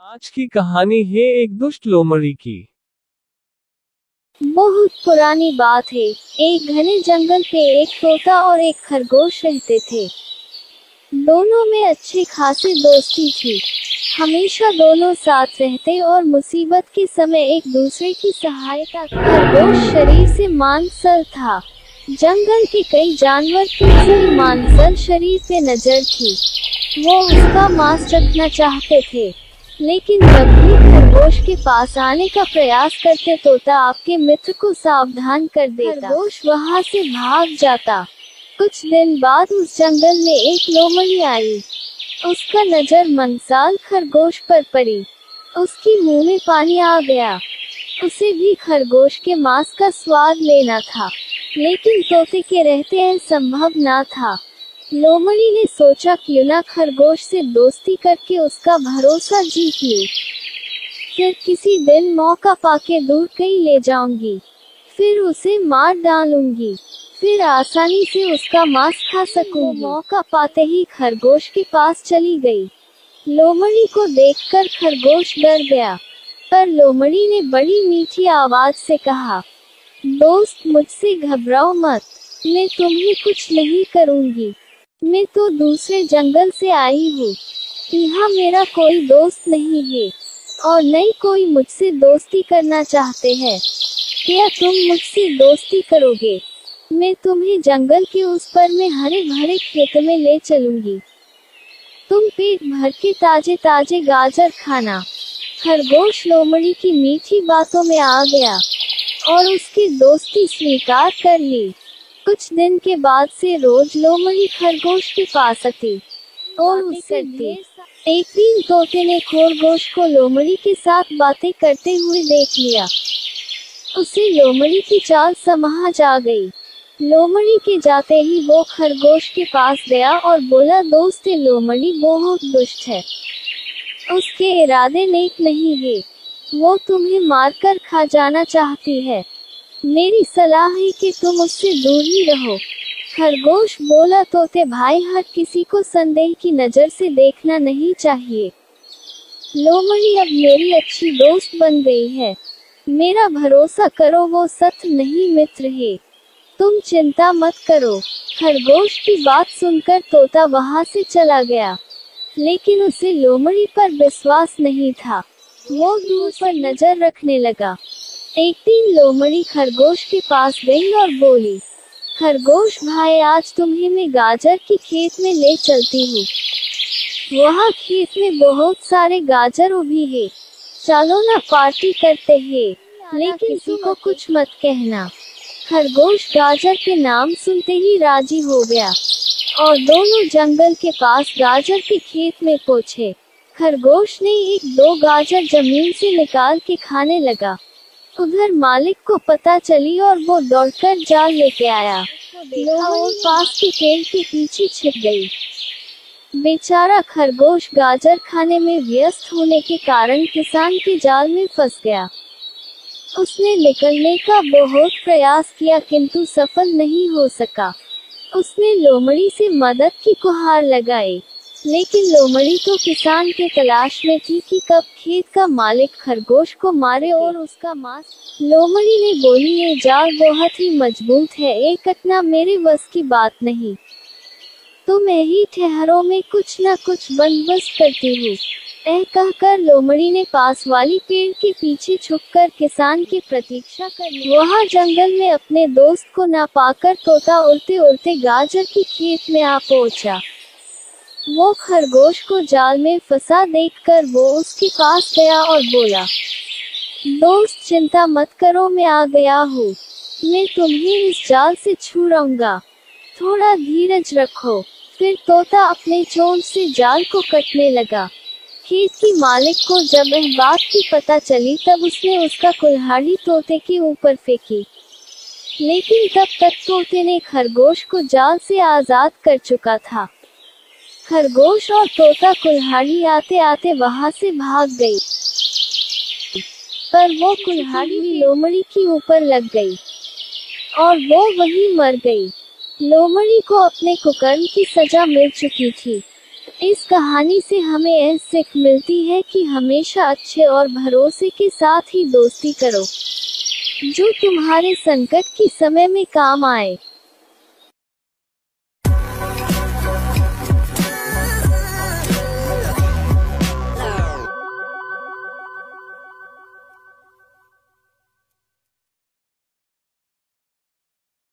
आज की कहानी है एक दुष्ट लोमड़ी की। बहुत पुरानी बात है। एक घने जंगल पे एक तोता और एक खरगोश रहते थे। दोनों में अच्छी खासी दोस्ती थी। हमेशा दोनों साथ रहते और मुसीबत के समय एक दूसरे की सहायता करते। खरगोश शरीर से मांसल था। जंगल के कई जानवर की उसकी मांसल शरीर पे नजर थी। वो उसका मांस रखना चाहते थे, लेकिन जब भी खरगोश के पास आने का प्रयास करते तोता आपके मित्र को सावधान कर देता। खरगोश वहां से भाग जाता। कुछ दिन बाद उस जंगल में एक लोमड़ी आई। उसका नजर मंसाल खरगोश पर पड़ी। उसकी मुंह में पानी आ गया। उसे भी खरगोश के मांस का स्वाद लेना था, लेकिन तोते के रहते यह संभव ना था। लोमड़ी ने सोचा क्यों ना खरगोश से दोस्ती करके उसका भरोसा जीत लूं। फिर किसी दिन मौका पाके दूर कहीं ले जाऊंगी, फिर उसे मार डालूंगी, फिर आसानी से उसका मांस खा सकूंगी। मौका पाते ही खरगोश के पास चली गई। लोमड़ी को देखकर खरगोश डर गया, पर लोमड़ी ने बड़ी मीठी आवाज से कहा, दोस्त मुझसे घबराओ मत, मैं तुम्हें कुछ नहीं करूंगी। मैं तो दूसरे जंगल से आई हूँ। यहाँ मेरा कोई दोस्त नहीं है और न ही कोई मुझसे दोस्ती करना चाहते हैं। क्या तुम मुझसे दोस्ती करोगे? मैं तुम्हें जंगल के उस पर में हरे भरे खेत में ले चलूंगी। तुम पेट भर के ताजे ताजे गाजर खाना। खरगोश लोमड़ी की मीठी बातों में आ गया और उसकी दोस्ती स्वीकार कर ली। कुछ दिन के बाद से रोज लोमड़ी खरगोश के पास आती और उससे करती। एक दिन तोते ने खरगोश को लोमड़ी के साथ बातें करते हुए देख लिया। उसे लोमड़ी की चाल समझ आ गई। लोमड़ी के जाते ही वो खरगोश के पास गया और बोला, दोस्त लोमड़ी बहुत दुष्ट है। उसके इरादे नेक नहीं है। वो तुम्हें मारकर खा जाना चाहती है। मेरी सलाह है कि तुम उससे दूर ही रहो। खरगोश बोला, तोते भाई, हर किसी को संदेह की नजर से देखना नहीं चाहिए। लोमड़ी अब मेरी अच्छी दोस्त बन गई है। मेरा भरोसा करो, वो सच नहीं मित्र है। तुम चिंता मत करो। खरगोश की बात सुनकर तोता वहां से चला गया, लेकिन उसे लोमड़ी पर विश्वास नहीं था। वो दूर पर नजर रखने लगा। एक दिन लोमड़ी खरगोश के पास गई और बोली, खरगोश भाई, आज तुम्हें मैं गाजर के खेत में ले चलती हूँ। वहाँ खेत में बहुत सारे गाजर उभी है। चलो ना पार्टी करते हैं, लेकिन किसी को कुछ मत कहना। खरगोश गाजर के नाम सुनते ही राजी हो गया और दोनों जंगल के पास गाजर के खेत में पहुँचे। खरगोश ने एक दो गाजर जमीन से निकाल के खाने लगा। उधर मालिक को पता चली और वो दौड़कर जाल लेके आया। लोमड़ी पास के पेड़ के पीछे छिप गई। बेचारा खरगोश गाजर खाने में व्यस्त होने के कारण किसान के जाल में फंस गया। उसने निकलने का बहुत प्रयास किया, किंतु सफल नहीं हो सका। उसने लोमड़ी से मदद की गुहार लगाई, लेकिन लोमड़ी तो किसान के तलाश में थी कि कब खेत का मालिक खरगोश को मारे और उसका मांस। लोमड़ी ने बोली, ये जाल बहुत ही मजबूत है, ये कटना मेरे बस की बात नहीं। तुम यही ठहरो, में कुछ न कुछ बंदोबस्त करती हूँ। कहकर लोमड़ी ने पास वाली पेड़ के पीछे छुपकर किसान की प्रतीक्षा कर ली। वहाँ जंगल में अपने दोस्त को न पाकर तोता उड़ते उड़ते गाजर के खेत में आ पहुँचा। वो खरगोश को जाल में फंसा देखकर वो उसके पास गया और बोला, दोस्त चिंता मत करो, मैं आ गया हूँ। मैं तुम्हें इस जाल से छुड़ाऊंगा, थोड़ा धीरज रखो। फिर तोता अपने चोंच से जाल को कटने लगा। खेत की मालिक को जब यह बात की पता चली, तब उसने उसका कुल्हाड़ी तोते के ऊपर फेंकी, लेकिन तब तक तोते ने खरगोश को जाल से आजाद कर चुका था। खरगोश और तोता कुल्हाड़ी आते आते वहां से भाग गई, पर वो कुल्हाड़ी भी लोमड़ी के ऊपर लग गई और वो वहीं मर गई। लोमड़ी को अपने कुकर्म की सजा मिल चुकी थी। इस कहानी से हमें यह सीख मिलती है कि हमेशा अच्छे और भरोसे के साथ ही दोस्ती करो, जो तुम्हारे संकट के समय में काम आए।